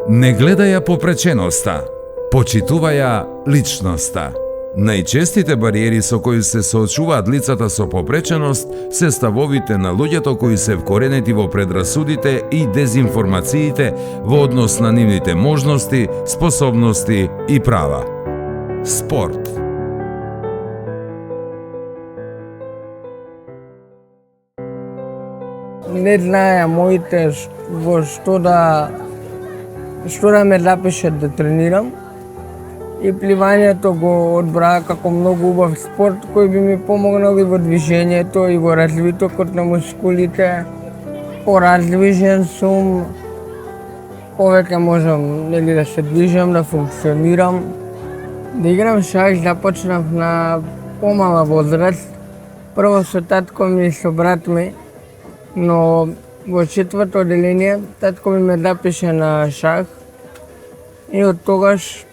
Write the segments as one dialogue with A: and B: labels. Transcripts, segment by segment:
A: Не гледај ја попреченоста, почитувај ја личноста. Најчестите бариери со кои се соочуваат лицата со попреченост се ставовите на луѓето кои се вкоренети во предрасудите и дезинформациите во однос на нивните можности, способности и права. Спорт.
B: Не знаеа моите во што да ме запишат да тренирам. И пливањето го одбраа како многу убав спорт кој би ми помогнал и во движењето и во развитокот на мускулите. Пораздвижен сум, повеќе можам да се движам, да функционирам. Да играм шах започнав на помала возраст. Прво со татко ми и со брат ми, но во четврто одделение татко ми ме запише на шах и од тогаш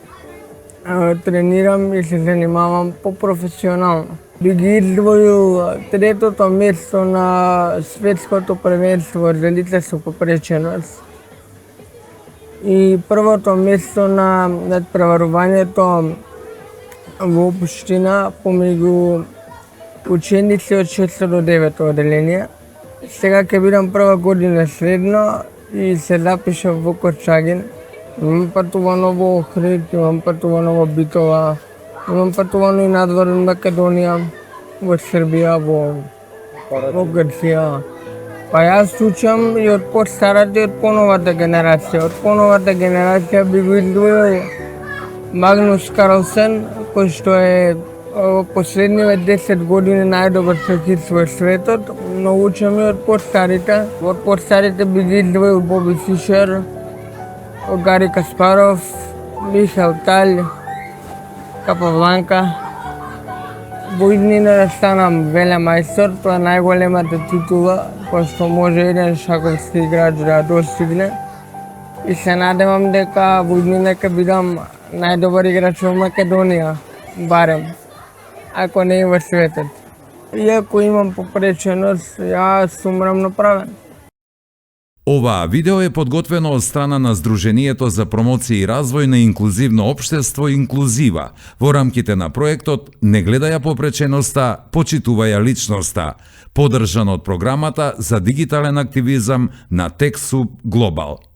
B: тренирам и се занимавам по-професионално. Би ги издвоил третото место на светското првенство за лица со попреченост и првото место на надпреварувањето во општина помеѓу ученици од 6 до 9 одделение. Сега ќе бидам прва година средно и се запишав во Корчагин. Имам патувано во Охрид, имам патувано во Битола, имам патувано и надвор од Македонија, во Србија, во Грција. Па јас учам и од постарата и од поновата генерација. Од поновата генерација би го издвоил Магнус Карлсен, кој што е во последниве 10 години најдобар скакист во светот, но учам и од постарите. Од постарите би ги издвоил Боби Фишер, Гари Каспаров, Михаил Талј, Капабланка. Во иднина да станам велемајстор, тоа е најголемата титула која што може еден шаковски играч да достигне. И се надевам дека во иднина ќе бидам најдобар играч во Македонија, барем, ако не и во светот. Иако имам попреченост, јас сум рамноправен.
A: Оваа видео е подготвено од страна на Сдруженијето за промоција и развој на инклузивно општество Инклузива во рамките на проектот Не гледај ја попреченоста, почитувај ја личноста, поддржан од програмата за дигитален активизам на TechSoup Global.